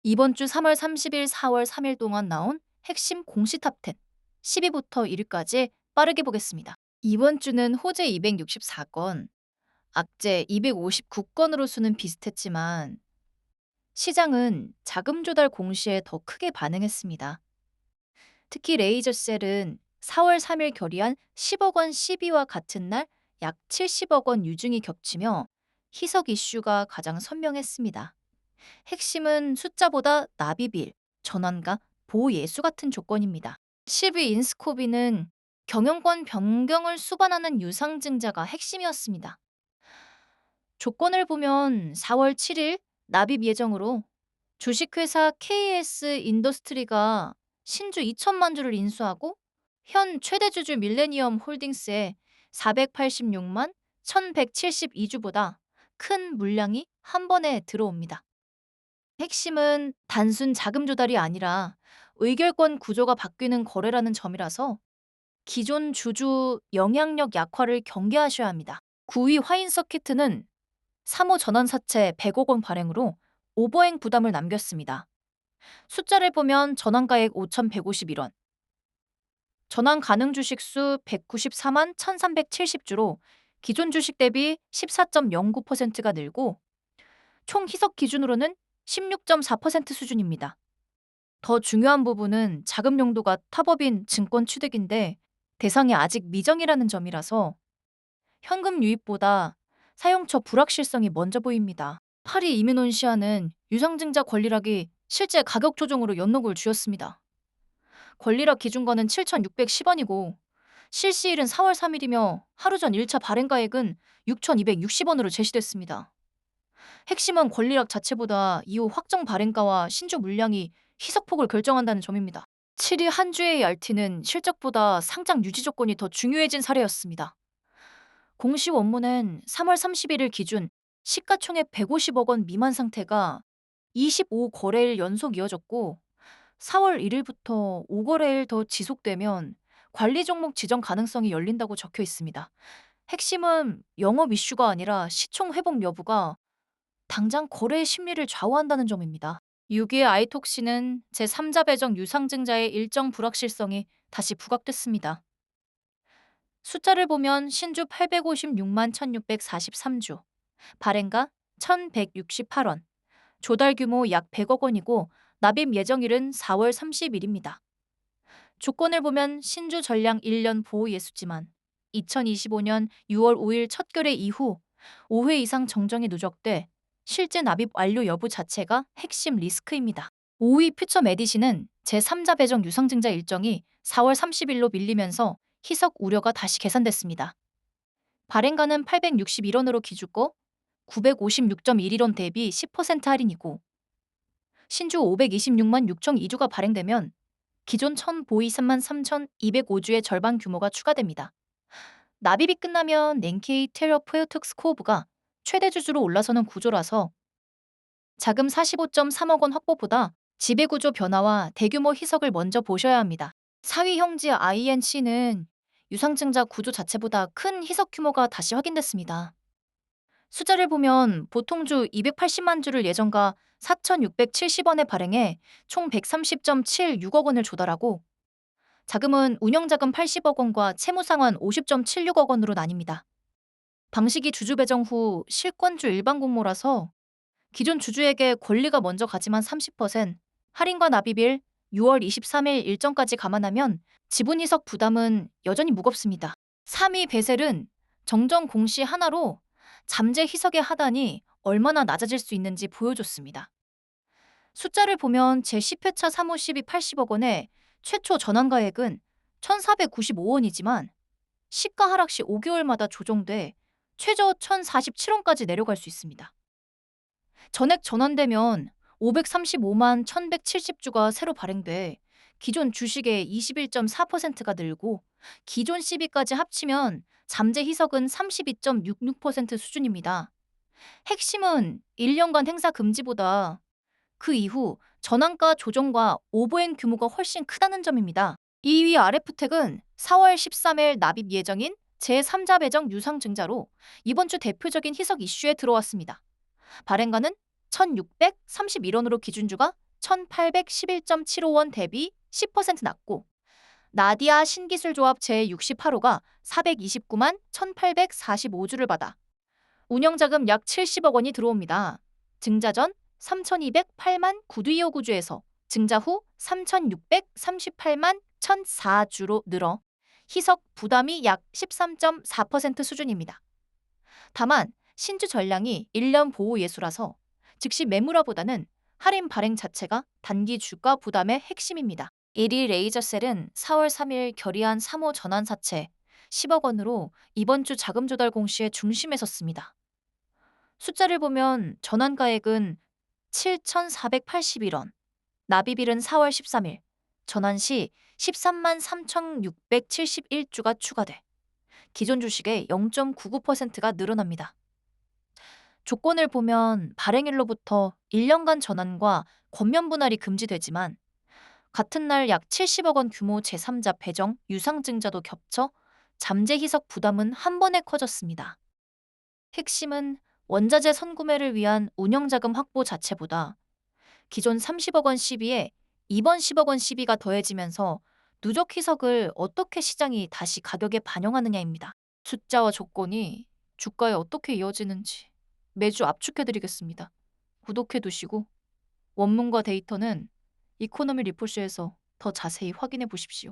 이번 주 3월 30일, 4월 3일 동안 나온 핵심 공시 탑10 10위부터 1위까지 빠르게 보겠습니다. 이번 주는 호재 264건, 악재 259건으로 수는 비슷했지만 시장은 자금 조달 공시에 더 크게 반응했습니다. 특히 레이저셀은 4월 3일 결의안 10억 원 시비와 같은 날 약 70억 원 유증이 겹치며 희석 이슈가 가장 선명했습니다. 핵심은 숫자보다 납입일, 전환가, 보호 예수 같은 조건입니다. 10위 인스코비는 경영권 변경을 수반하는 유상증자가 핵심이었습니다. 조건을 보면 4월 7일 납입 예정으로 주식회사 KS 인더스트리가 신주 2천만 주를 인수하고 현 최대 주주 밀레니엄 홀딩스에 486만 1172주보다 큰 물량이 한 번에 들어옵니다. 핵심은 단순 자금 조달이 아니라 의결권 구조가 바뀌는 거래라는 점이라서 기존 주주 영향력 약화를 경계하셔야 합니다. 9위 화인서키트는 3호 전환사채 100억 원 발행으로 오버행 부담을 남겼습니다. 숫자를 보면 전환가액 5,151원, 전환 가능 주식 수 194만 1,370주로 기존 주식 대비 14.09%가 늘고 총 희석 기준으로는 16.4% 수준입니다. 더 중요한 부분은 자금 용도가 탑업인 증권 취득인데 대상이 아직 미정이라는 점이라서 현금 유입보다 사용처 불확실성이 먼저 보입니다. 8위 이민온시아는 유상증자 권리락이 실제 가격 조정으로 연록을 쥐었습니다. 권리락 기준가는 7,610원이고 실시일은 4월 3일이며 하루 전 1차 발행가액은 6,260원으로 제시됐습니다. 핵심은 권리락 자체보다 이후 확정 발행가와 신주 물량이 희석폭을 결정한다는 점입니다. 7위 한주의 RT는 실적보다 상장 유지 조건이 더 중요해진 사례였습니다. 공시 원문은 3월 31일 기준 시가총액 150억 원 미만 상태가 25거래일 연속 이어졌고 4월 1일부터 5거래일 더 지속되면 관리 종목 지정 가능성이 열린다고 적혀 있습니다. 핵심은 영업 이슈가 아니라 시총 회복 여부가 당장 거래의 심리를 좌우한다는 점입니다. 6위의 아이톡시는 제3자 배정 유상증자의 일정 불확실성이 다시 부각됐습니다. 숫자를 보면 신주 856만 1643주, 발행가 1168원, 조달 규모 약 100억 원이고 납입 예정일은 4월 30일입니다. 조건을 보면 신주 전량 1년 보호 예수지만 2025년 6월 5일 첫 거래 이후 5회 이상 정정이 누적돼 실제 납입 완료 여부 자체가 핵심 리스크입니다. 5위 퓨처 메디신은 제3자 배정 유상증자 일정이 4월 30일로 밀리면서 희석 우려가 다시 계산됐습니다. 발행가는 861원으로 기준고 956.11원 대비 10% 할인이고 신주 526만 6천 2주가 발행되면 기존 1000보이 33,205주의 절반 규모가 추가됩니다. 납입이 끝나면 낸케이 테러포에톡스 코브가 최대 주주로 올라서는 구조라서 자금 45.3억 원 확보보다 지배구조 변화와 대규모 희석을 먼저 보셔야 합니다. 4위 형지 INC는 유상증자 구조 자체보다 큰 희석 규모가 다시 확인됐습니다. 숫자를 보면 보통주 280만 주를 예정가 4,670원에 발행해 총 130.76억 원을 조달하고 자금은 운영자금 80억 원과 채무상환 50.76억 원으로 나뉩니다. 방식이 주주 배정 후 실권주 일반 공모라서 기존 주주에게 권리가 먼저 가지만 30%, 할인과 납입일 6월 23일 일정까지 감안하면 지분 희석 부담은 여전히 무겁습니다. 3위 베셀은 정정 공시 하나로 잠재 희석의 하단이 얼마나 낮아질 수 있는지 보여줬습니다. 숫자를 보면 제10회차 3호 12 80억 원에 최초 전환가액은 1,495원이지만 시가 하락 시 5개월마다 조정돼 최저 1,047원까지 내려갈 수 있습니다. 전액 전환되면 535만 1,170주가 새로 발행돼 기존 주식의 21.4%가 늘고 기존 시비까지 합치면 잠재 희석은 32.66% 수준입니다. 핵심은 1년간 행사 금지보다 그 이후 전환가 조정과 오버행 규모가 훨씬 크다는 점입니다. 2위 RF텍은 4월 13일 납입 예정인 제3자 배정 유상증자로 이번 주 대표적인 희석 이슈에 들어왔습니다. 발행가는 1,631원으로 기준주가 1811.75원 대비 10% 낮고 나디아 신기술조합 제68호가 429만 1845주를 받아 운영자금 약 70억 원이 들어옵니다. 증자 전 3208만 9259주에서 증자 후 3638만 1004주로 늘어 희석 부담이 약 13.4% 수준입니다. 다만 신주 전량이 1년 보호 예수라서 즉시 매물화보다는 할인 발행 자체가 단기 주가 부담의 핵심입니다. 1위 레이저셀은 4월 3일 결의안 3호 전환사채 10억 원으로 이번 주 자금 조달 공시에 중심에 섰습니다. 숫자를 보면 전환가액은 7,481원, 납입일은 4월 13일, 전환 시 13만 3,671주가 추가돼 기존 주식의 0.99%가 늘어납니다. 조건을 보면 발행일로부터 1년간 전환과 권면 분할이 금지되지만 같은 날 약 70억 원 규모 제3자 배정 유상증자도 겹쳐 잠재 희석 부담은 한 번에 커졌습니다. 핵심은 원자재 선구매를 위한 운영자금 확보 자체보다 기존 30억 원 시비에 이번 10억 원 시비가 더해지면서 누적 희석을 어떻게 시장이 다시 가격에 반영하느냐입니다. 숫자와 조건이 주가에 어떻게 이어지는지 매주 압축해드리겠습니다. 구독해두시고 원문과 데이터는 이코노미 리포쇼에서 더 자세히 확인해 보십시오.